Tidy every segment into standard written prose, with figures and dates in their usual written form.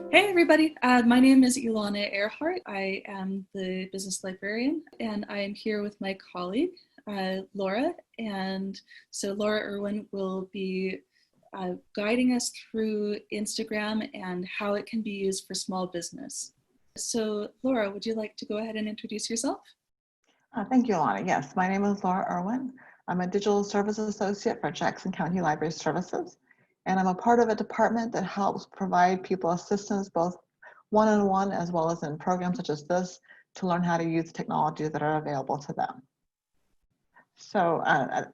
Hey everybody, my name is Ilana Earhart. I am the business librarian and I am here with my colleague, Laura. And so Laura Irwin will be guiding us through Instagram and how it can be used for small business. So Laura, would you like to go ahead and introduce yourself? Thank you, Alana. Yes, my name is Laura Irwin. I'm a digital service associate for Jackson County Library Services, and I'm a part of a department that helps provide people assistance both one-on-one as well as in programs such as this to learn how to use technologies that are available to them. So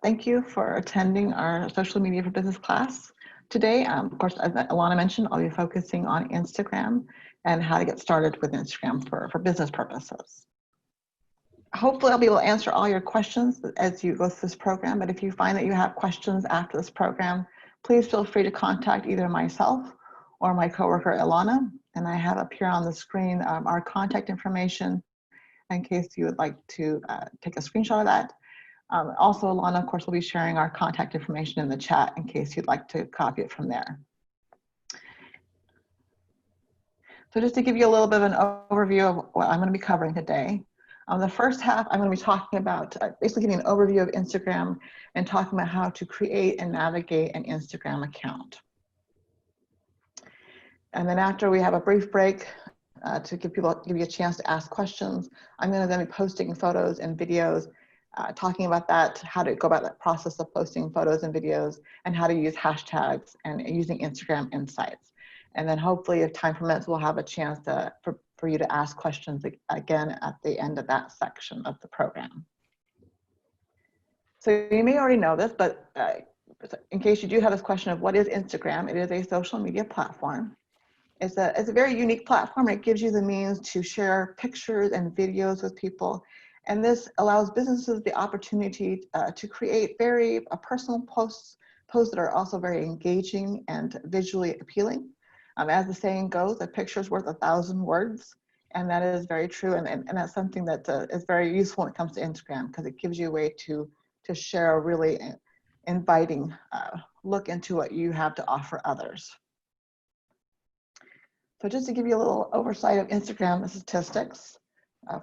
thank you for attending our social media for business class. Today, of course, as Alana mentioned, I'll be focusing on Instagram and how to get started with Instagram for business purposes. Hopefully I'll be able to answer all your questions as you go through this program, but if you find that you have questions after this program, please feel free to contact either myself or my coworker Ilana, and I have up here on the screen our contact information in case you would like to take a screenshot of that. Also, Ilana, of course, will be sharing our contact information in the chat in case you'd like to copy it from there. So just to give you a little bit of an overview of what I'm going to be covering today. The first half, I'm going to be talking about basically giving an overview of Instagram and talking about how to create and navigate an Instagram account. And then after we have a brief break to give you a chance to ask questions, I'm going to then be posting photos and videos, talking about that, how to go about that process of posting photos and videos, and how to use hashtags and using Instagram Insights. And then hopefully, if time permits, we'll have a chance for you to ask questions again at the end of that section of the program. So you may already know this, but in case you do have this question of what is Instagram, it is a social media platform. It's a very unique platform. It gives you the means to share pictures and videos with people. And this allows businesses the opportunity to create very personal posts that are also very engaging and visually appealing. As the saying goes, a picture is worth 1,000 words, and that is very true. And that's something that is very useful when it comes to Instagram, because it gives you a way to share a really inviting look into what you have to offer others. So just to give you a little oversight of Instagram statistics,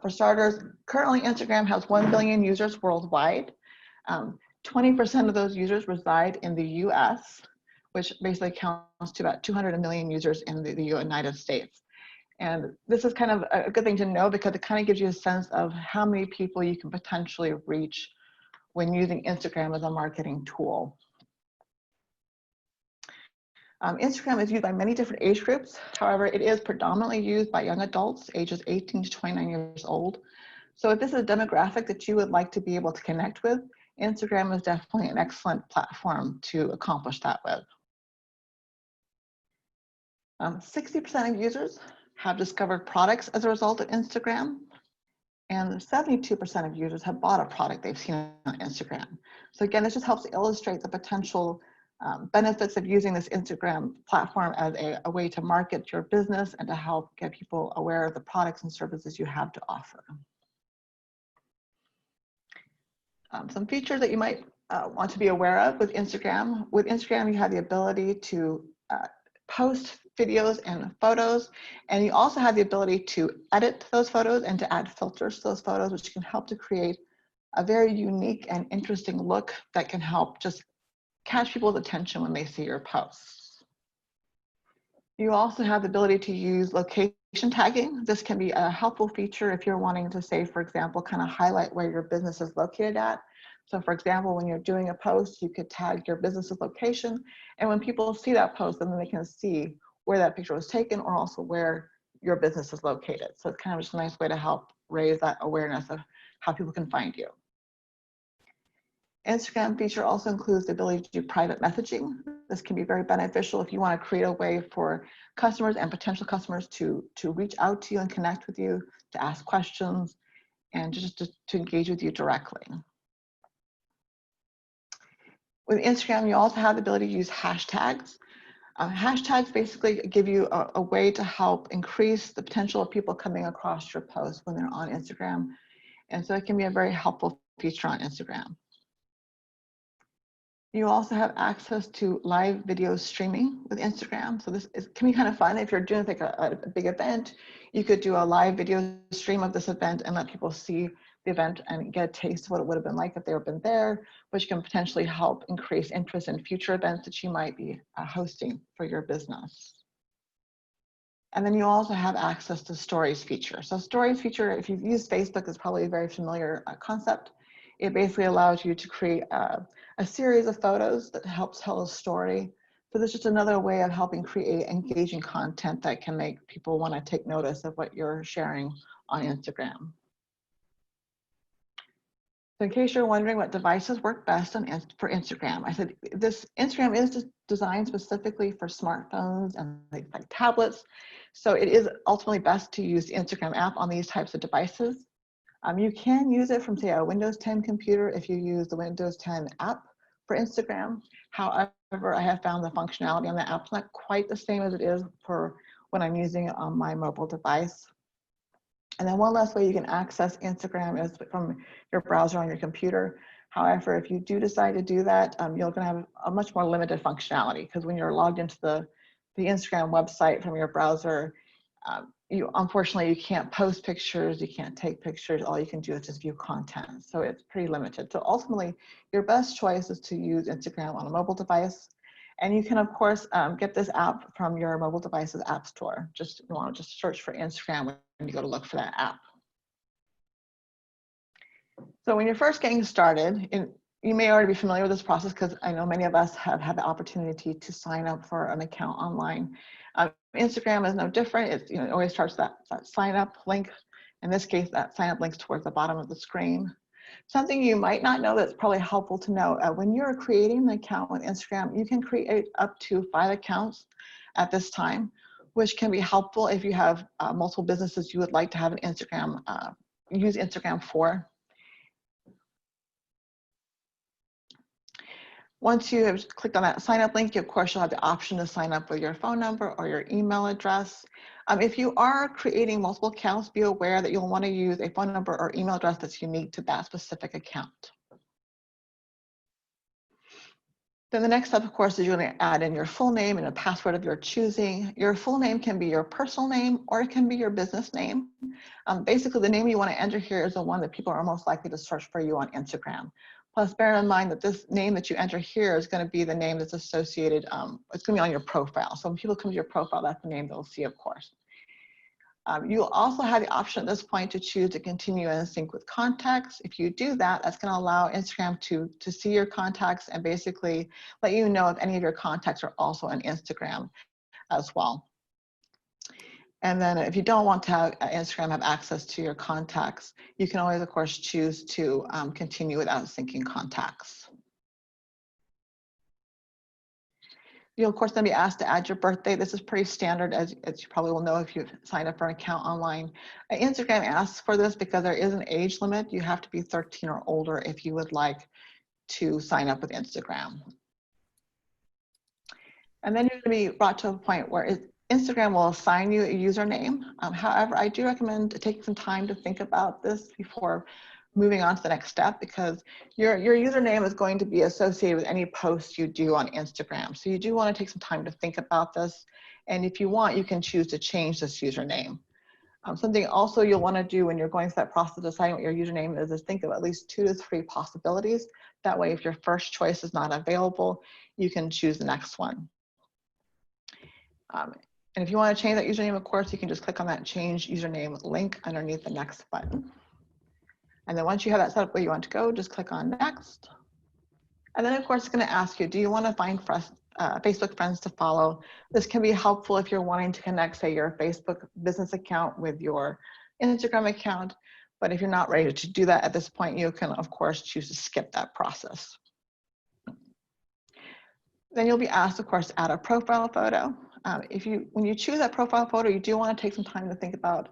for starters, currently Instagram has 1 billion users worldwide. 20% of those users reside in the US, which basically counts to about 200 million users in the United States. And this is kind of a good thing to know because it kind of gives you a sense of how many people you can potentially reach when using Instagram as a marketing tool. Instagram is used by many different age groups. However, it is predominantly used by young adults, ages 18 to 29 years old. So if this is a demographic that you would like to be able to connect with, Instagram is definitely an excellent platform to accomplish that with. 60% of users have discovered products as a result of Instagram, and 72% of users have bought a product they've seen on Instagram. So again, this just helps illustrate the potential benefits of using this Instagram platform as a way to market your business and to help get people aware of the products and services you have to offer. Some features that you might want to be aware of with Instagram. With Instagram, you have the ability to post videos and photos, and you also have the ability to edit those photos and to add filters to those photos, which can help to create a very unique and interesting look that can help just catch people's attention when they see your posts. You also have the ability to use location tagging. This can be a helpful feature if you're wanting to say, for example, kind of highlight where your business is located at. So for example, when you're doing a post, you could tag your business's location. And when people see that post, then they can see where that picture was taken or also where your business is located. So it's kind of just a nice way to help raise that awareness of how people can find you. Instagram feature also includes the ability to do private messaging. This can be very beneficial if you want to create a way for customers and potential customers to reach out to you and connect with you, to ask questions, and just to engage with you directly. With Instagram, you also have the ability to use hashtags. Hashtags basically give you a way to help increase the potential of people coming across your posts when they're on Instagram. And so it can be a very helpful feature on Instagram. You also have access to live video streaming with Instagram. So can be kind of fun. If you're doing like a big event, you could do a live video stream of this event and let people see the event and get a taste of what it would have been like if they were been there, which can potentially help increase interest in future events that you might be hosting for your business. And then you also have access to Stories feature. So Stories feature, if you've used Facebook, is probably a very familiar concept. It basically allows you to create a series of photos that helps tell a story. So this is just another way of helping create engaging content that can make people want to take notice of what you're sharing on Instagram. So in case you're wondering what devices work best for Instagram, I said this Instagram is just designed specifically for smartphones and like tablets. So it is ultimately best to use the Instagram app on these types of devices. You can use it from, say, a Windows 10 computer if you use the Windows 10 app for Instagram. However, I have found the functionality on the app not quite the same as it is for when I'm using it on my mobile device. And then one last way you can access Instagram is from your browser on your computer. However, if you do decide to do that, you're going to have a much more limited functionality because when you're logged into the Instagram website from your browser, unfortunately you can't post pictures, you can't take pictures. All you can do is just view content. So it's pretty limited. So ultimately, your best choice is to use Instagram on a mobile device. And you can, of course, get this app from your mobile device's app store. You want to just search for Instagram when you go to look for that app. So when you're first getting started, you may already be familiar with this process because I know many of us have had the opportunity to sign up for an account online. Instagram is no different. It always starts that sign up link. In this case, that sign up link's towards the bottom of the screen. Something you might not know that's probably helpful to know, when you're creating an account with Instagram, you can create up to 5 accounts at this time, which can be helpful if you have multiple businesses you would like to have an Instagram, use Instagram for. Once you have clicked on that sign up link, of course, you'll have the option to sign up with your phone number or your email address. If you are creating multiple accounts, be aware that you'll want to use a phone number or email address that's unique to that specific account. Then the next step, of course, is you're going to add in your full name and a password of your choosing. Your full name can be your personal name or it can be your business name. Basically, the name you want to enter here is the one that people are most likely to search for you on Instagram. Plus, bear in mind that this name that you enter here is going to be the name that's associated, it's going to be on your profile. So when people come to your profile, that's the name they'll see, of course. You'll also have the option at this point to choose to continue and sync with contacts. If you do that, that's going to allow Instagram to see your contacts and basically let you know if any of your contacts are also on Instagram as well. And then if you don't want to have Instagram have access to your contacts, you can always, of course, choose to continue without syncing contacts. You'll, of course, then be asked to add your birthday. This is pretty standard, as you probably will know if you've signed up for an account online. Instagram asks for this because there is an age limit. You have to be 13 or older if you would like to sign up with Instagram. And then you're going to be brought to a point where Instagram will assign you a username. However, I do recommend taking some time to think about this before moving on to the next step, because your username is going to be associated with any post you do on Instagram. So you do want to take some time to think about this. And if you want, you can choose to change this username. Something also you'll want to do when you're going through that process of deciding what your username is think of at least 2 to 3 possibilities. That way, if your first choice is not available, you can choose the next one. And if you want to change that username, of course, you can just click on that change username link underneath the next button. And then once you have that set up where you want to go, just click on next. And then, of course, it's going to ask you, do you want to find Facebook friends to follow? This can be helpful if you're wanting to connect, say, your Facebook business account with your Instagram account. But if you're not ready to do that at this point, you can, of course, choose to skip that process. Then you'll be asked, of course, to add a profile photo. When you choose that profile photo, you do want to take some time to think about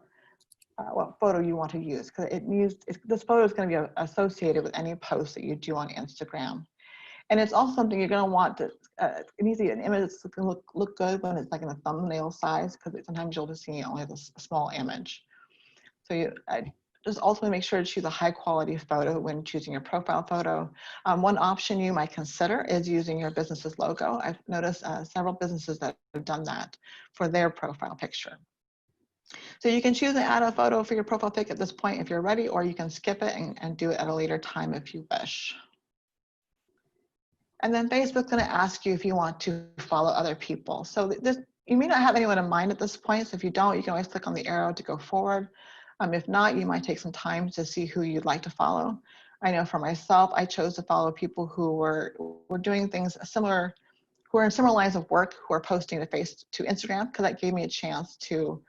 what photo you want to use, because this photo is going to be associated with any post that you do on Instagram. And it's also something you're going to want to, it needs to be an image that's going to look good when it's like in a thumbnail size, because sometimes you'll just see only this small image. So just ultimately make sure to choose a high quality photo when choosing your profile photo. One option you might consider is using your business's logo. I've noticed several businesses that have done that for their profile picture. So you can choose to add a photo for your profile pic at this point if you're ready, or you can skip it and do it at a later time if you wish. And then Facebook's going to ask you if you want to follow other people. So you may not have anyone in mind at this point. So if you don't, you can always click on the arrow to go forward. If not, you might take some time to see who you'd like to follow. I know for myself, I chose to follow people who were doing things similar, who are in similar lines of work, who are posting to Instagram, because that gave me a chance to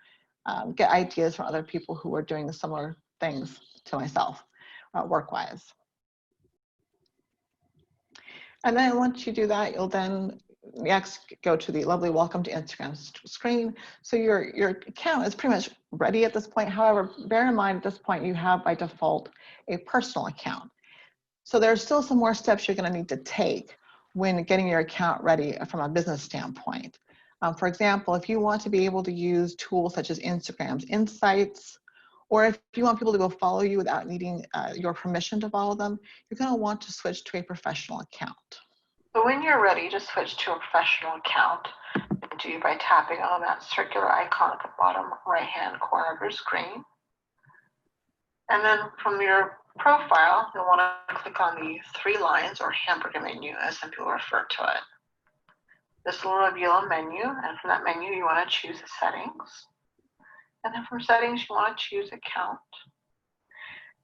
get ideas from other people who are doing similar things to myself, work-wise. And then once you do that, you'll then next go to the lovely welcome to Instagram screen. So your account is pretty much ready at this point. However, bear in mind at this point, you have by default a personal account. So there's still some more steps you're going to need to take when getting your account ready from a business standpoint. For example, if you want to be able to use tools such as Instagram's Insights, or if you want people to go follow you without needing your permission to follow them, you're going to want to switch to a professional account. So when you're ready to switch to a professional account, do by tapping on that circular icon at the bottom right-hand corner of your screen. And then from your profile, you'll want to click on the 3 lines or hamburger menu, as some people refer to it. This will reveal a menu, and from that menu, you want to choose the settings. And then from settings, you want to choose account.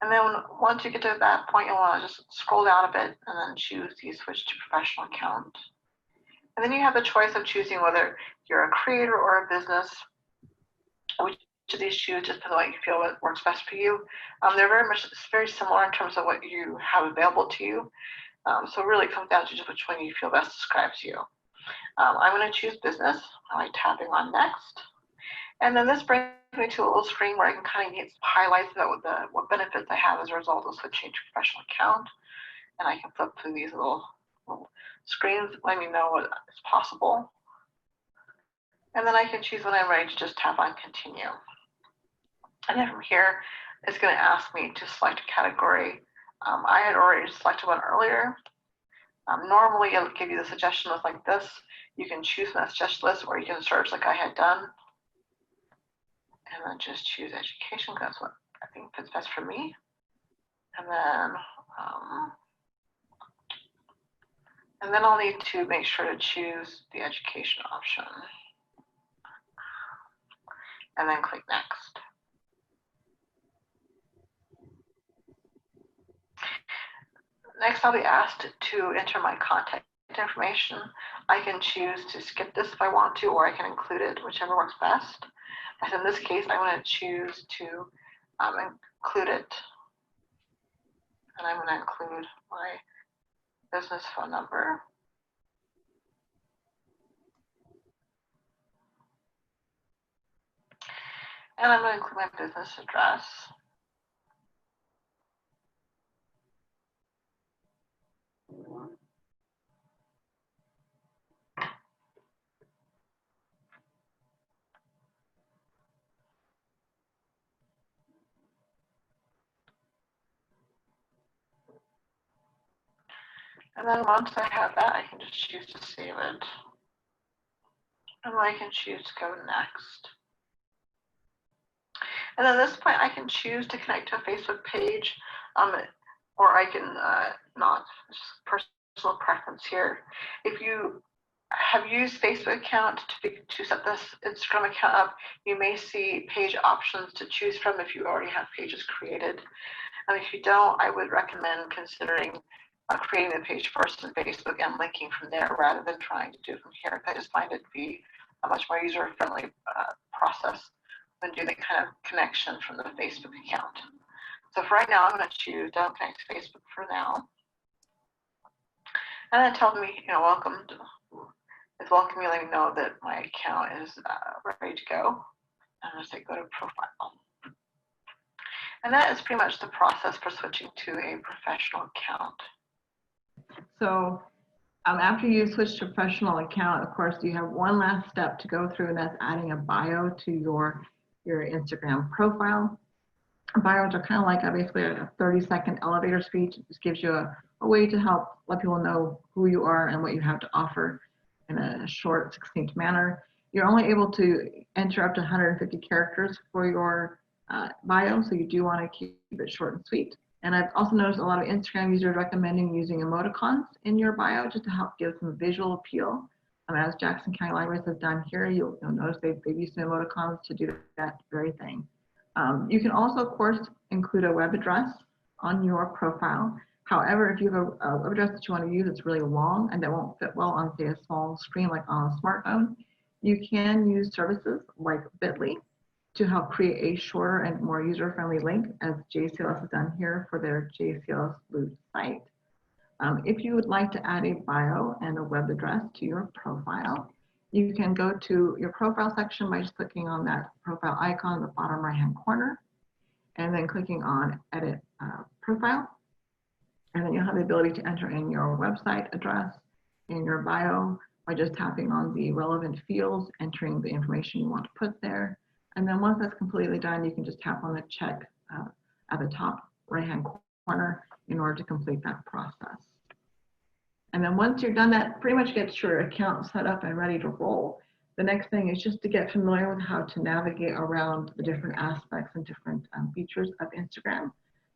And then once you get to that point, you'll want to just scroll down a bit and then choose the switch to professional account. And then you have the choice of choosing whether you're a creator or a business. Which of these choose just depends on what you feel what works best for you. They're very similar in terms of what you have available to you. So it really comes down to just which one you feel best describes you. I'm going to choose business by tapping on next. And then this brings me to a little screen where I can kind of get some highlights about what benefits I have as a result of switching to professional account. And I can flip through these little screens, let me know what is possible. And then I can choose when I'm ready to just tap on continue. And then from here, it's going to ask me to select a category. I had already selected one earlier. Normally, it'll give you the suggestion list like this. You can choose from that suggestion list, or you can search like I had done. And then just choose education, because that's what I think fits best for me. And then I'll need to make sure to choose the education option. And then click next. Next, I'll be asked to enter my contact information. I can choose to skip this if I want to, or I can include it, whichever works best. As in this case, I'm going to choose to include it. And I'm going to include my business phone number. And I'm going to include my business address. And then once I have that, I can just choose to save it. And then I can choose to go next. And at this point, I can choose to connect to a Facebook page, or I can not. It's just personal preference here. If you have used Facebook account to set this Instagram account up, you may see page options to choose from if you already have pages created. And if you don't, I would recommend considering creating the page first in Facebook and linking from there rather than trying to do it from here. I just find it to be a much more user-friendly process than doing the kind of connection from the Facebook account. So for right now, I'm going to choose don't connect to Facebook for now. And then tell me, welcome. It's welcome me, let me know that my account is ready to go. I'm going to say go to profile. And that is pretty much the process for switching to a professional account. So after you switch to professional account, of course, you have one last step to go through, and that's adding a bio to your Instagram profile. Bios are kind of like basically a 30-second elevator speech. It just gives you a way to help let people know who you are and what you have to offer in a short, succinct manner. You're only able to enter up to 150 characters for your bio, so you do want to keep it short and sweet. And I've also noticed a lot of Instagram users recommending using emoticons in your bio just to help give some visual appeal. As Jackson County Libraries has done here, you'll notice they've used some emoticons to do that very thing. You can also, of course, include a web address on your profile. However, if you have a web address that you want to use that's really long and that won't fit well on, say, a small screen like on a smartphone, you can use services like Bitly to help create a shorter and more user-friendly link, as JCLS has done here for their JCLS Loot site. If you would like to add a bio and a web address to your profile, you can go to your profile section by just clicking on that profile icon in the bottom right-hand corner, and then clicking on Edit Profile. And then you'll have the ability to enter in your website address in your bio by just tapping on the relevant fields, entering the information you want to put there. And then once that's completely done, you can just tap on the check at the top right-hand corner in order to complete that process. And then once you're done, that pretty much gets your account set up and ready to roll. The next thing is just to get familiar with how to navigate around the different aspects and different features of Instagram.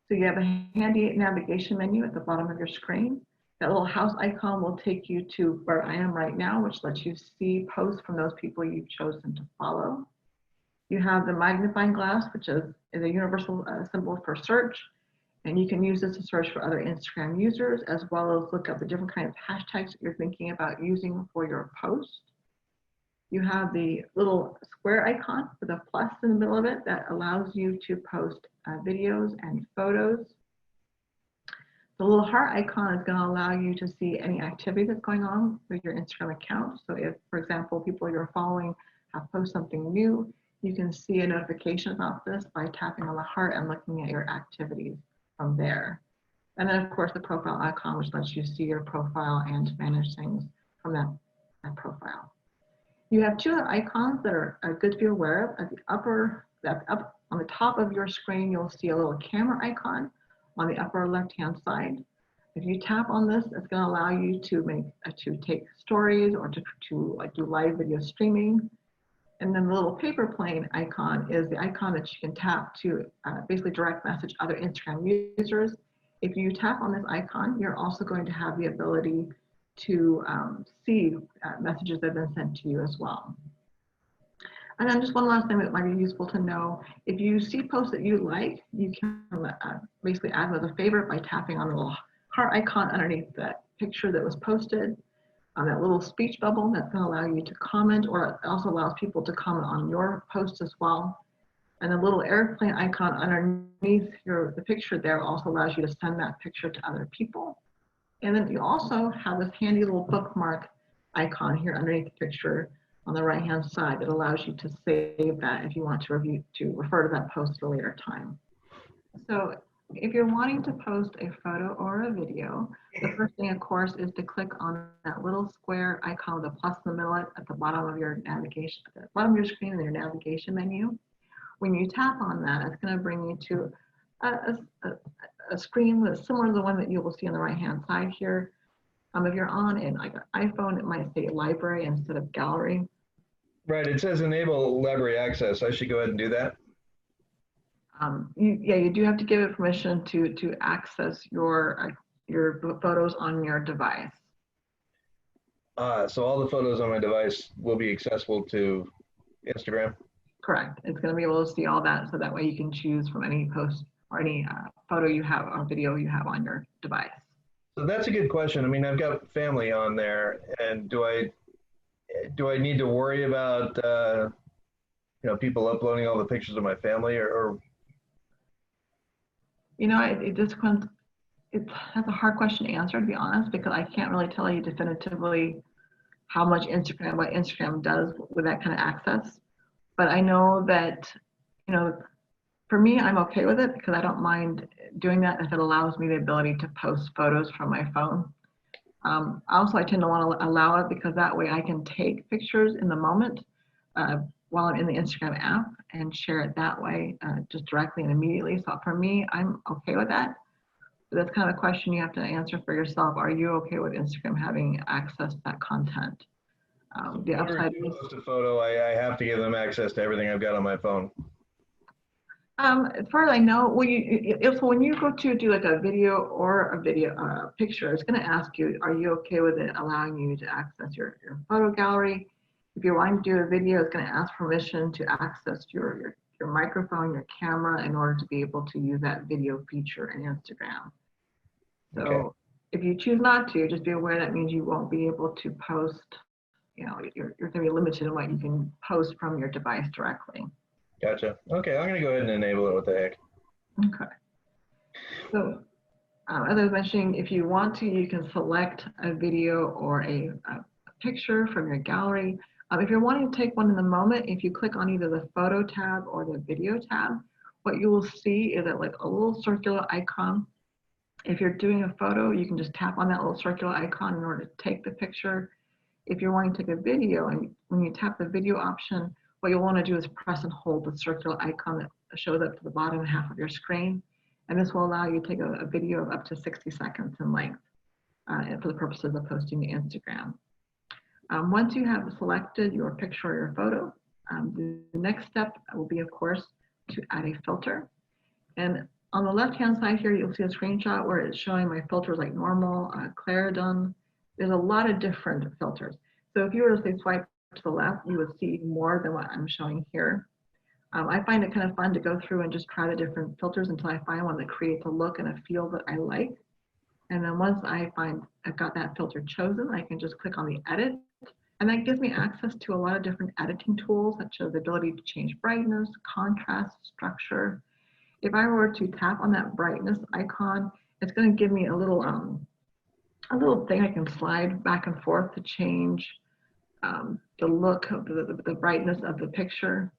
So you have a handy navigation menu at the bottom of your screen. That little house icon will take you to where I am right now, which lets you see posts from those people you've chosen to follow. You have the magnifying glass, which is a universal symbol for search. And you can use this to search for other Instagram users, as well as look up the different kinds of hashtags that you're thinking about using for your post. You have the little square icon with a plus in the middle of it that allows you to post videos and photos. The little heart icon is going to allow you to see any activity that's going on with your Instagram account. So if, for example, people you're following have posted something new, you can see a notification about this by tapping on the heart and looking at your activities from there. And then, of course, the profile icon, which lets you see your profile and manage things from that profile. You have two other icons that are good to be aware of. At the upper, up on the top of your screen, you'll see a little camera icon on the upper left-hand side. If you tap on this, it's going to allow you to take stories or to like do live video streaming. And then the little paper plane icon is the icon that you can tap to basically direct message other Instagram users. If you tap on this icon, you're also going to have the ability to see messages that have been sent to you as well. And then just one last thing that might be useful to know, if you see posts that you like, you can basically add them as a favorite by tapping on the little heart icon underneath that picture that was posted. That little speech bubble that's going to allow you to comment, or it also allows people to comment on your post as well. And the little airplane icon underneath the picture there also allows you to send that picture to other people. And then you also have this handy little bookmark icon here underneath the picture on the right-hand side that allows you to save that if you want to refer to that post at a later time. So if you're wanting to post a photo or a video, the first thing, of course, is to click on that little square icon with a plus in the middle at the bottom of your navigation, at the bottom of your screen in your navigation menu. When you tap on that, it's going to bring you to a screen that's similar to the one that you will see on the right-hand side here. If you're on an iPhone, it might say library instead of gallery. Right, it says enable library access. I should go ahead and do that. You do have to give it permission to access your photos on your device. So all the photos on my device will be accessible to Instagram? Correct. It's going to be able to see all that, so that way you can choose from any post or any photo you have or video you have on your device. So that's a good question. I mean, I've got family on there, and do I need to worry about people uploading all the pictures of my family, or that's a hard question to answer, to be honest, because I can't really tell you definitively how much what Instagram does with that kind of access. But I know that, for me, I'm okay with it because I don't mind doing that if it allows me the ability to post photos from my phone. Also, I tend to want to allow it because that way I can take pictures in the moment while I'm in the Instagram app and share it that way, just directly and immediately. So for me, I'm okay with that. But that's kind of a question you have to answer for yourself. Are you okay with Instagram having access to that content? The upside is, Post a photo, I have to give them access to everything I've got on my phone. as far as I know, when you go to do like a video or a picture, it's going to ask you, are you okay with it allowing you to access your photo gallery? If you're wanting to do a video, it's going to ask permission to access your microphone, your camera, in order to be able to use that video feature in Instagram. So Okay. if you choose not to, just be aware that means you won't be able to post, you're going to be limited in what you can post from your device directly. Gotcha. Okay, I'm gonna go ahead and enable it. What the heck? Okay. So as I was mentioning, if you want to, you can select a video or a picture from your gallery. If you're wanting to take one in the moment, if you click on either the photo tab or the video tab, what you will see is that like a little circular icon. If you're doing a photo, you can just tap on that little circular icon in order to take the picture. If you're wanting to take a video, and when you tap the video option, what you'll want to do is press and hold the circular icon that shows up to the bottom half of your screen. And this will allow you to take a video of up to 60 seconds in length for the purposes of posting to Instagram. Once you have selected your picture or your photo, the next step will be, of course, to add a filter. And on the left-hand side here, you'll see a screenshot where it's showing my filters like normal, Claridon. There's a lot of different filters. So if you were to say swipe to the left, you would see more than what I'm showing here. I find it kind of fun to go through and just try the different filters until I find one that creates a look and a feel that I like. And then once I find I've got that filter chosen, I can just click on the edit. And that gives me access to a lot of different editing tools, such as the ability to change brightness, contrast, structure. If I were to tap on that brightness icon, it's going to give me a little thing I can slide back and forth to change the look of the brightness of the picture.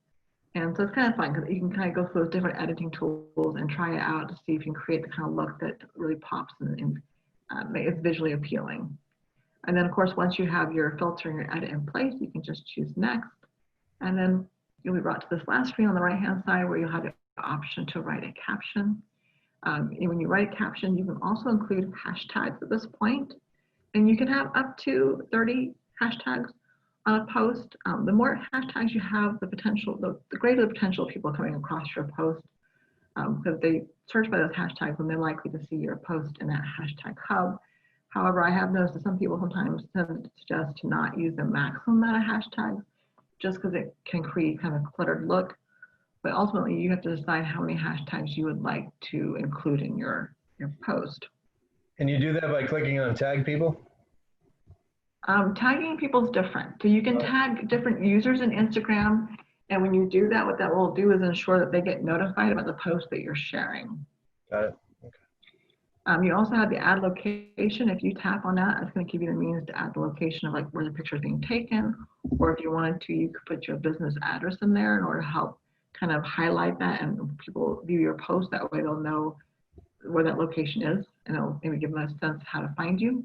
And so it's kind of fun because you can kind of go through those different editing tools and try it out to see if you can create the kind of look that really pops and it's visually appealing. And then of course, once you have your filter and your edit in place, you can just choose next. And then you'll be brought to this last screen on the right-hand side where you'll have the option to write a caption. And when you write a caption, you can also include hashtags at this point. And you can have up to 30 hashtags on a post. The more hashtags you have, the greater the potential of people coming across your post, because they search by those hashtags and they're likely to see your post in that hashtag hub. However, I have noticed that some people sometimes tend to suggest to not use the maximum amount of hashtags just because it can create kind of a cluttered look. But ultimately, you have to decide how many hashtags you would like to include in your post. And you do that by clicking on tag people? Tagging people is different. So you can tag different users in Instagram. And when you do that, what that will do is ensure that they get notified about the post that you're sharing. Got it. Okay. You also have the add location. If you tap on that, it's going to give you the means to add the location of like where the picture is being taken. Or if you wanted to, you could put your business address in there in order to help kind of highlight that, and people view your post that way they'll know where that location is, and it'll maybe give them a sense of how to find you.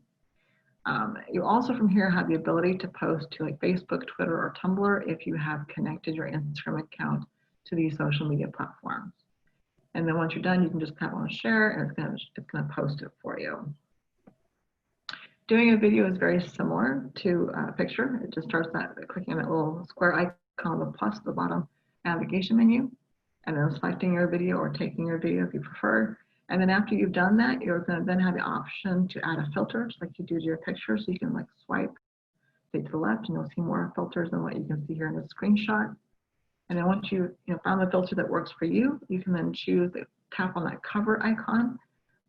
You also from here have the ability to post to like Facebook, Twitter, or Tumblr if you have connected your Instagram account to these social media platforms. And then once you're done, you can just tap on share and it's gonna post it for you. Doing a video is very similar to a picture. It just starts clicking on that little square icon, the plus at the bottom navigation menu, and then selecting your video or taking your video if you prefer. And then after you've done that, you're going to then have the option to add a filter, just like you do to your picture. So you can like swipe, say to the left, and you'll see more filters than what you can see here in the screenshot. And then once you found the filter that works for you, you can then tap on that cover icon.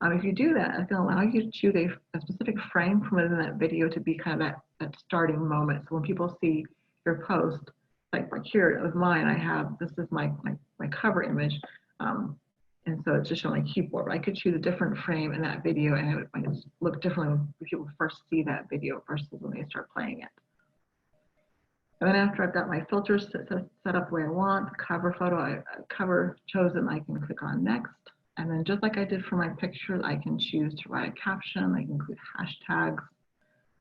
If you do that, it's going to allow you to choose a specific frame from within that video to be kind of that starting moment. So when people see your post, like here with mine, this is my cover image. And so it's just showing my keyboard, but I could choose a different frame in that video and it might look differently when people first see that video versus when they start playing it. And then after I've got my filters set up the way I want, cover photo, cover chosen, I can click on next. And then just like I did for my picture, I can choose to write a caption, I can include hashtags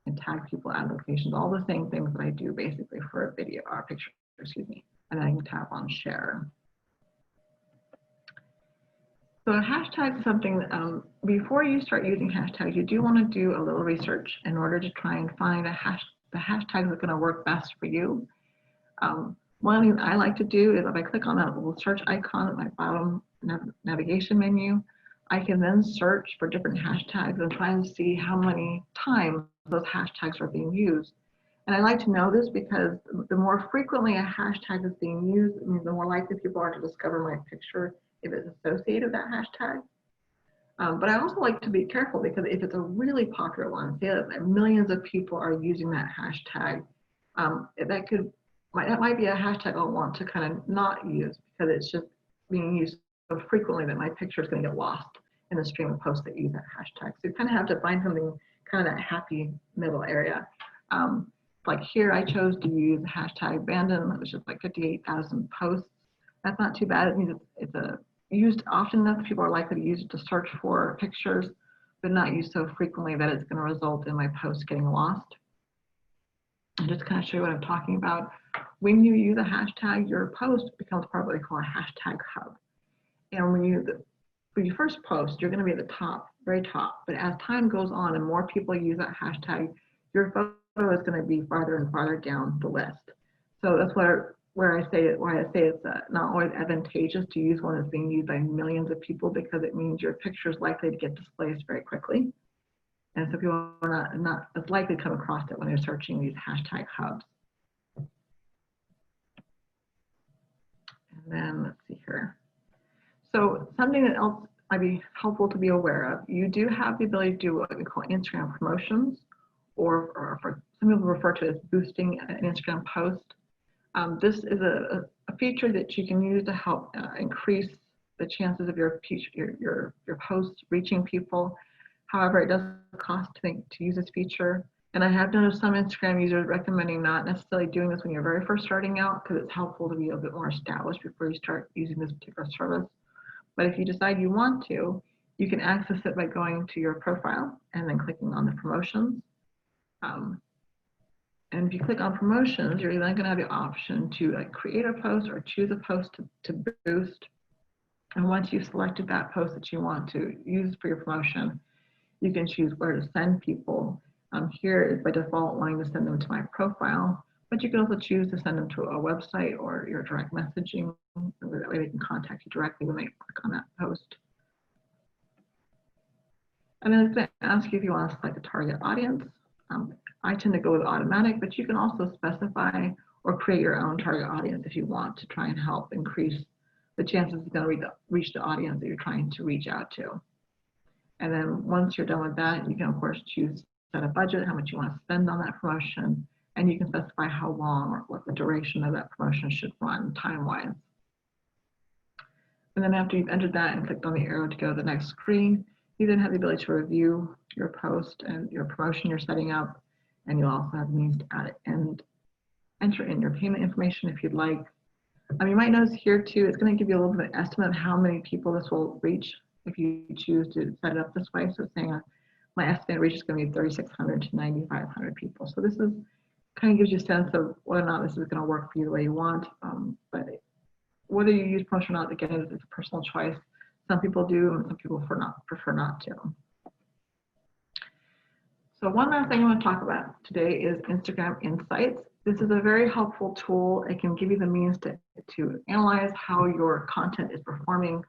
and tag people, add locations, all the same things that I do basically for a video or a picture, excuse me. and then I can tap on share. So a hashtag is something that, before you start using hashtags, you do want to do a little research in order to try and find the hashtags that are going to work best for you. One thing I like to do is if I click on that little search icon at my bottom navigation menu, I can then search for different hashtags and try and see how many times those hashtags are being used. And I like to know this because the more frequently a hashtag is being used, I mean, the more likely people are to discover my picture if it's associated with that hashtag. But I also like to be careful because if it's a really popular one, say that millions of people are using that hashtag, that might be a hashtag I'll want to kind of not use because it's just being used so frequently that my picture is going to get lost in the stream of posts that use that hashtag. So you kind of have to find something kind of that happy middle area. Like here, I chose to use the hashtag abandon, which is like 58,000 posts. That's not too bad. It means it's used often enough that people are likely to use it to search for pictures, but not used so frequently that it's going to result in my post getting lost. And just kind of show you what I'm talking about. When you use a hashtag, your post becomes part of what they call a hashtag hub. And when you first post, you're going to be at the top, very top. But as time goes on and more people use that hashtag, your photo is going to be farther and farther down the list. So that's why I say it's not always advantageous to use one that's being used by millions of people, because it means your picture is likely to get displaced very quickly. And so people are not as likely to come across it when they're searching these hashtag hubs. And then let's see here. So something else might be helpful to be aware of. You do have the ability to do what we call Instagram promotions, or for some people refer to as boosting an Instagram post. This is a feature that you can use to help increase the chances of your posts reaching people. However, it does cost to use this feature. And I have noticed some Instagram users recommending not necessarily doing this when you're very first starting out, because it's helpful to be a bit more established before you start using this particular service. But if you decide you want to, you can access it by going to your profile and then clicking on the promotions. And if you click on promotions, you're then going to have the option to create a post or choose a post to boost. And once you've selected that post that you want to use for your promotion, you can choose where to send people. Here is by default wanting to send them to my profile, but you can also choose to send them to a website or your direct messaging. That way they can contact you directly when they click on that post. And then it's going to ask you if you want to select a target audience. I tend to go with automatic, but you can also specify or create your own target audience if you want to try and help increase the chances it's going to reach the audience that you're trying to reach out to. And then once you're done with that, you can of course choose set a budget, how much you want to spend on that promotion, and you can specify how long or what the duration of that promotion should run time-wise. And then after you've entered that and clicked on the arrow to go to the next screen, you then have the ability to review your post and your promotion you're setting up, and you'll also have means to add it and enter in your payment information if you'd like. You might notice here too, it's going to give you a little bit of an estimate of how many people this will reach if you choose to set it up this way. So it's saying my estimated reach is going to be 3,600 to 9,500 people. So this is kind of gives you a sense of whether or not this is going to work for you the way you want. But whether you use promotion or not, again, it's a personal choice. Some people do, and some people prefer not to. So one last thing I want to talk about today is Instagram Insights. This is a very helpful tool. It can give you the means to analyze how your content is performing,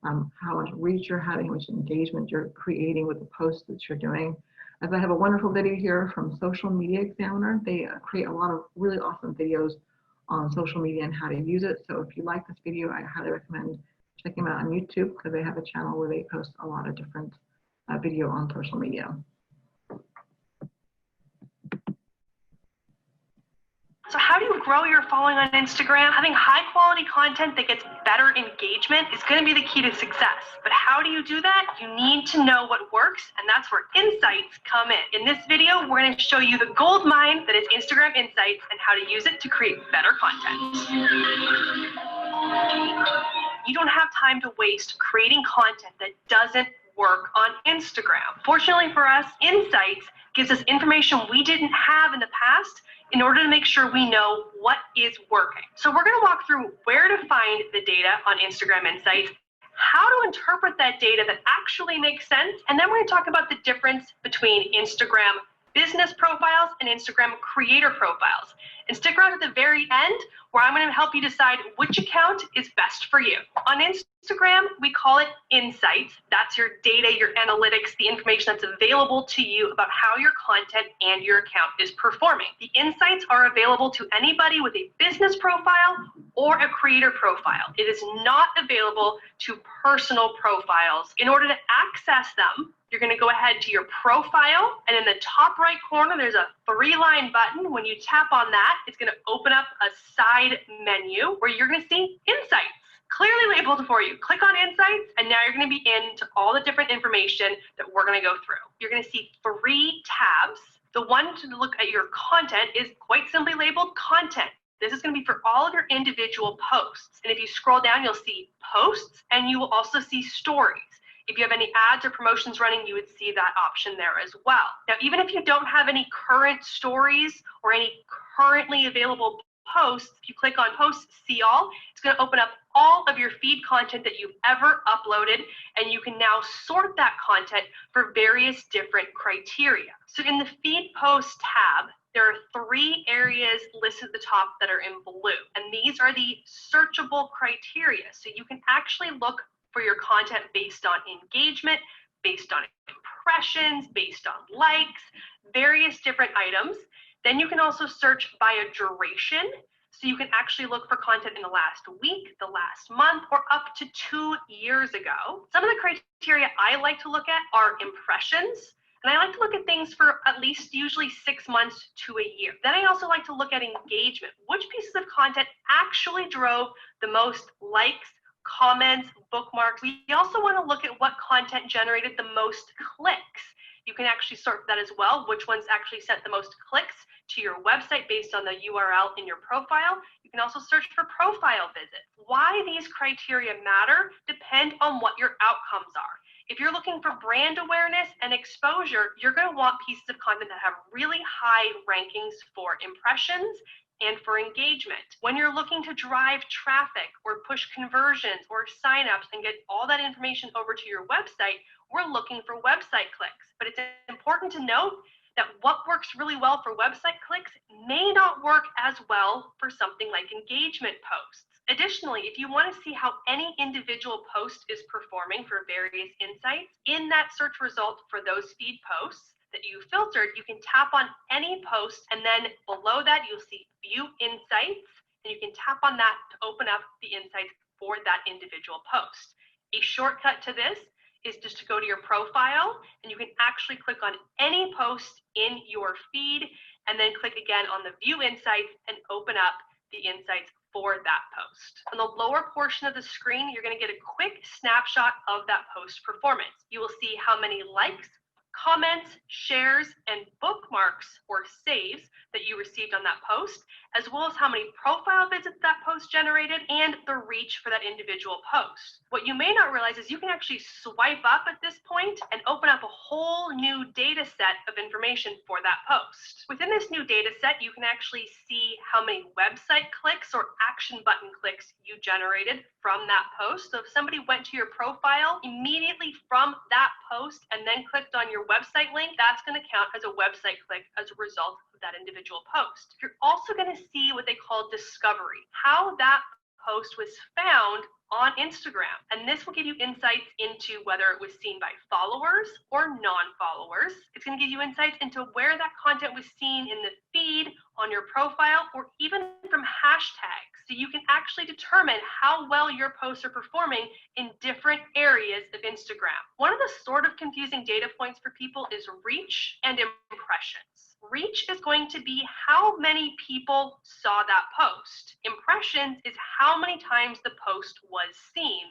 how much reach you're having, how much engagement you're creating with the posts that you're doing. As I have a wonderful video here from Social Media Examiner. They create a lot of really awesome videos on social media and how to use it. So if you like this video, I highly recommend checking them out on YouTube, because they have a channel where they post a lot of different video on social media. So how do you grow your following on Instagram? Having high quality content that gets better engagement is going to be the key to success. But how do you do that? You need to know what works, and that's where insights come in. In this video, we're going to show you the gold mine that is Instagram Insights and how to use it to create better content. You don't have time to waste creating content that doesn't work on Instagram. Fortunately for us, Insights gives us information we didn't have in the past in order to make sure we know what is working. So we're going to walk through where to find the data on Instagram Insights, how to interpret that data that actually makes sense, and then we're going to talk about the difference between Instagram business profiles and Instagram creator profiles. And stick around at the very end where I'm going to help you decide which account is best for you. On Instagram, we call it Insights. That's your data, your analytics, the information that's available to you about how your content and your account is performing. The insights are available to anybody with a business profile or a creator profile. It is not available to personal profiles. In order to access them, you're going to go ahead to your profile, and in the top right corner, there's a 3-line button. When you tap on that, it's going to open up a side menu where you're going to see Insights, clearly labeled for you. Click on Insights, and now you're going to be into all the different information that we're going to go through. You're going to see 3 tabs. The one to look at your content is quite simply labeled Content. This is going to be for all of your individual posts. And if you scroll down, you'll see Posts, and you will also see Stories. If you have any ads or promotions running, you would see that option there as well. Now, even if you don't have any current stories or any currently available posts, if you click on Posts, See All, it's going to open up all of your feed content that you've ever uploaded, and you can now sort that content for various different criteria. So in the Feed Post tab, there are 3 areas listed at the top that are in blue, and these are the searchable criteria. So you can actually look for your content based on engagement, based on impressions, based on likes, various different items. Then you can also search by a duration. So you can actually look for content in the last week, the last month, or up to 2 years ago. Some of the criteria I like to look at are impressions. And I like to look at things for at least usually 6 months to a year. Then I also like to look at engagement. Which pieces of content actually drove the most likes, comments, bookmarks. We also want to look at what content generated the most clicks. You can actually sort that as well, which ones actually sent the most clicks to your website based on the URL in your profile. You can also search for profile visits. Why these criteria matter depend on what your outcomes are. If you're looking for brand awareness and exposure, you're going to want pieces of content that have really high rankings for impressions and for engagement. When you're looking to drive traffic or push conversions or signups and get all that information over to your website, we're looking for website clicks. But it's important to note that what works really well for website clicks may not work as well for something like engagement posts. Additionally, if you want to see how any individual post is performing for various insights, in that search result for those feed posts that you filtered, you can tap on any post, and then below that you'll see View Insights, and you can tap on that to open up the insights for that individual post. A shortcut to this is just to go to your profile, and you can actually click on any post in your feed, and then click again on the View Insights and open up the insights for that post. On the lower portion of the screen, you're going to get a quick snapshot of that post performance. You will see how many likes, comments, shares, and bookmarks or saves that you received on that post, as well as how many profile visits that post generated and the reach for that individual post. What you may not realize is you can actually swipe up at this point and open up a whole new data set of information for that post. Within this new data set, you can actually see how many website clicks or action button clicks you generated from that post. So if somebody went to your profile immediately from that post and then clicked on your website link, that's going to count as a website click as a result of that individual post. You're also going to see what they call discovery, how that post was found on Instagram. And this will give you insights into whether it was seen by followers or non-followers. It's going to give you insights into where that content was seen in the feed, on your profile, or even from hashtags. So you can actually determine how well your posts are performing in different areas of Instagram. One of the sort of confusing data points for people is reach and impressions. Reach is going to be how many people saw that post. Impressions is how many times the post was seen,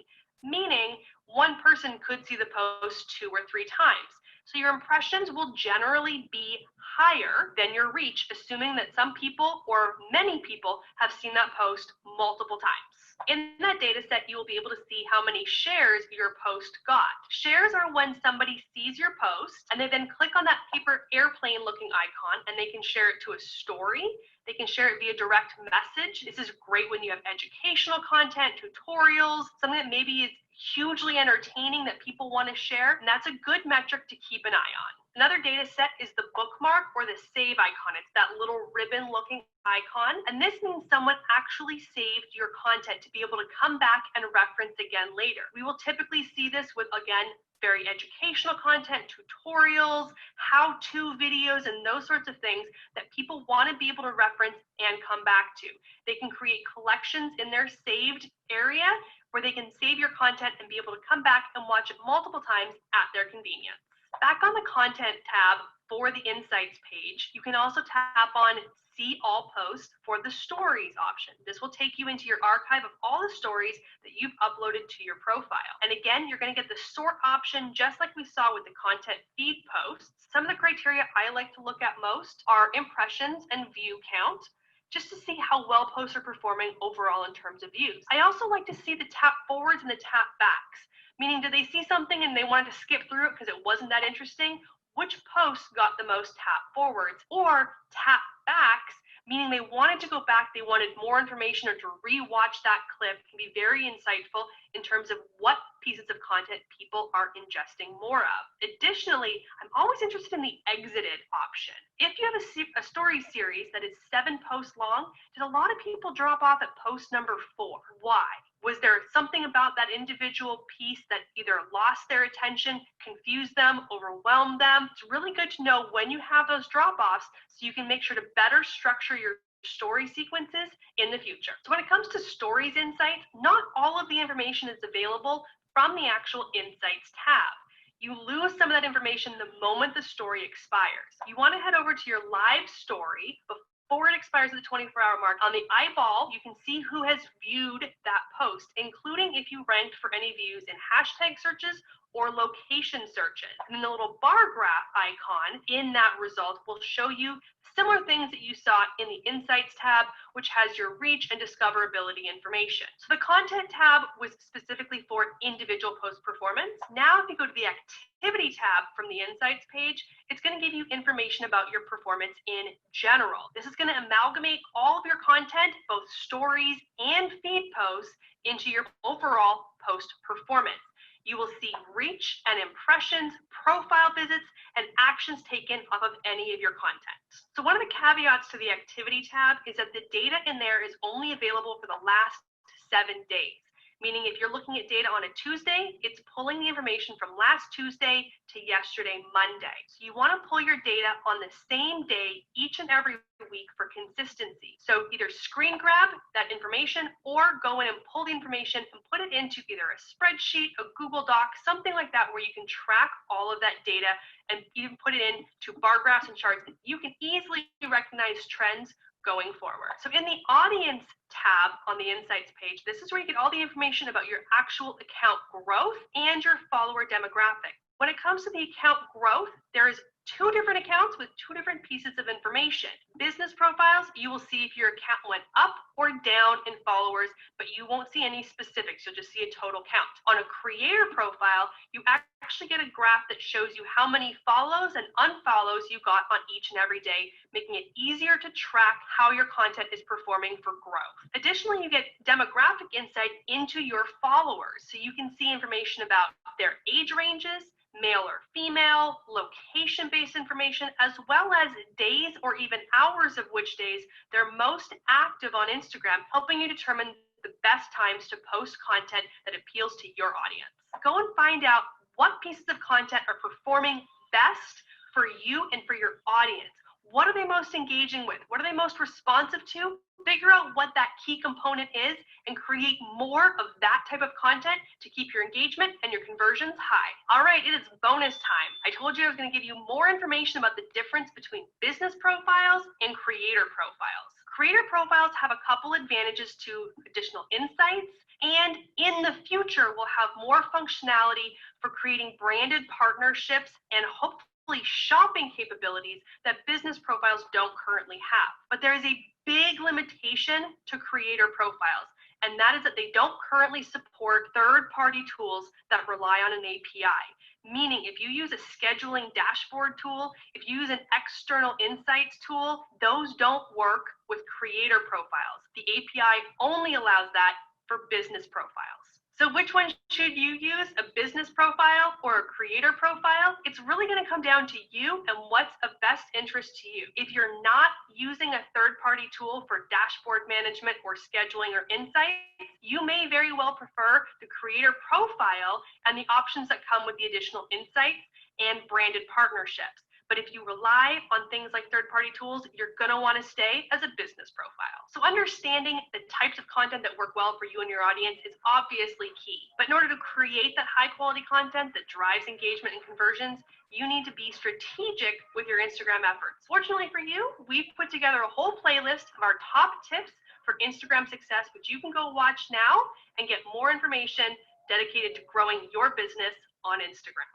meaning one person could see the post 2 or 3 times. So your impressions will generally be higher than your reach, assuming that some people or many people have seen that post multiple times. In that data set, you will be able to see how many shares your post got. Shares are when somebody sees your post and they then click on that paper airplane looking icon and they can share it to a story. They can share it via direct message. This is great when you have educational content, tutorials, something that maybe is hugely entertaining that people want to share, and that's a good metric to keep an eye on. Another data set is the bookmark or the save icon. It's that little ribbon looking icon, and this means someone actually saved your content to be able to come back and reference again later. We will typically see this with, again, very educational content, tutorials, how-to videos, and those sorts of things that people want to be able to reference and come back to. They can create collections in their saved area where they can save your content and be able to come back and watch it multiple times at their convenience. Back on the content tab for the insights page, you can also tap on see all posts for the stories option. This will take you into your archive of all the stories that you've uploaded to your profile. And again, you're going to get the sort option just like we saw with the content feed posts. Some of the criteria I like to look at most are impressions and view count, just to see how well posts are performing overall in terms of views. I also like to see the tap forwards and the tap backs, meaning did they see something and they wanted to skip through it because it wasn't that interesting? Which posts got the most tap forwards? Or tap backs, meaning they wanted to go back, they wanted more information or to re-watch that clip. Can be very insightful in terms of what pieces of content people are ingesting more of. Additionally, I'm always interested in the exited option. If you have a story series that is 7 posts long, did a lot of people drop off at post number 4? Why? Was there something about that individual piece that either lost their attention, confused them, overwhelmed them? It's really good to know when you have those drop-offs so you can make sure to better structure your story sequences in the future. So when it comes to stories insights, not all of the information is available from the actual insights tab. You lose some of that information the moment the story expires. You want to head over to your live story before it expires at the 24-hour mark. On the eyeball, you can see who has viewed that post, including if you ranked for any views in hashtag searches or location searches. And then the little bar graph icon in that result will show you similar things that you saw in the Insights tab, which has your reach and discoverability information. So the Content tab was specifically for individual post performance. Now, if you go to the Activity tab from the Insights page, it's going to give you information about your performance in general. This is going to amalgamate all of your content, both stories and feed posts, into your overall post performance. You will see reach and impressions, profile visits, and actions taken off of any of your content. So one of the caveats to the Activity tab is that the data in there is only available for the last 7 days. Meaning if you're looking at data on a Tuesday, it's pulling the information from last Tuesday to yesterday, Monday. So you want to pull your data on the same day each and every week for consistency. So either screen grab that information or go in and pull the information and put it into either a spreadsheet, a Google Doc, something like that where you can track all of that data and even put it into bar graphs and charts that you can easily recognize trends going forward. So in the Audience tab on the Insights page, this is where you get all the information about your actual account growth and your follower demographic. When it comes to the account growth, there is 2 different accounts with 2 different pieces of information. Business profiles, you will see if your account went up or down in followers, but you won't see any specifics. You'll just see a total count. On a creator profile, you actually get a graph that shows you how many follows and unfollows you got on each and every day, making it easier to track how your content is performing for growth. Additionally, you get demographic insight into your followers, so you can see information about their age ranges, male or female, location-based information, as well as days or even hours of which days they're most active on Instagram, helping you determine the best times to post content that appeals to your audience. Go and find out what pieces of content are performing best for you and for your audience. What are they most engaging with? What are they most responsive to? Figure out what that key component is and create more of that type of content to keep your engagement and your conversions high. All right, it is bonus time. I told you I was going to give you more information about the difference between business profiles and creator profiles. Creator profiles have a couple advantages to additional insights, and in the future, we'll have more functionality for creating branded partnerships and hopefully shopping capabilities that business profiles don't currently have. But there is a big limitation to creator profiles, and that is that they don't currently support third-party tools that rely on an API. Meaning, if you use a scheduling dashboard tool, if you use an external insights tool, those don't work with creator profiles. The API only allows that for business profiles. So which one should you use, a business profile or a creator profile? It's really going to come down to you and what's of best interest to you. If you're not using a third-party tool for dashboard management or scheduling or insights, you may very well prefer the creator profile and the options that come with the additional insights and branded partnerships. But if you rely on things like third-party tools, you're going to want to stay as a business profile. So understanding the types of content that work well for you and your audience is obviously key. But in order to create that high-quality content that drives engagement and conversions, you need to be strategic with your Instagram efforts. Fortunately for you, we've put together a whole playlist of our top tips for Instagram success, which you can go watch now and get more information dedicated to growing your business on Instagram.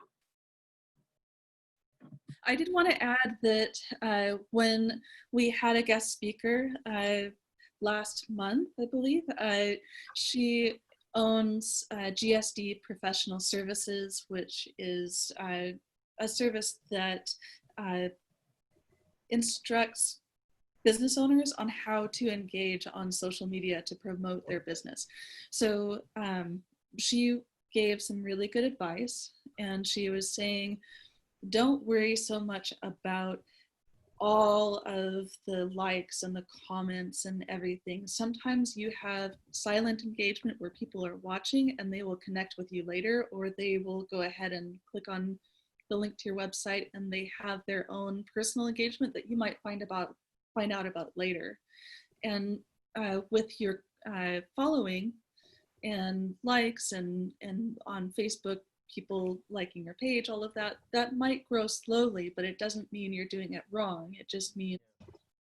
I did want to add that when we had a guest speaker last month, I believe, she owns GSD Professional Services, which is a service that instructs business owners on how to engage on social media to promote their business. So she gave some really good advice, and she was saying, don't worry so much about all of the likes and the comments and everything. Sometimes you have silent engagement where people are watching and they will connect with you later, or they will go ahead and click on the link to your website and they have their own personal engagement that you might find out about later. And with your following and likes and on Facebook, people liking your page, all of that, that might grow slowly, but it doesn't mean you're doing it wrong. It just means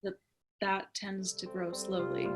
that that tends to grow slowly.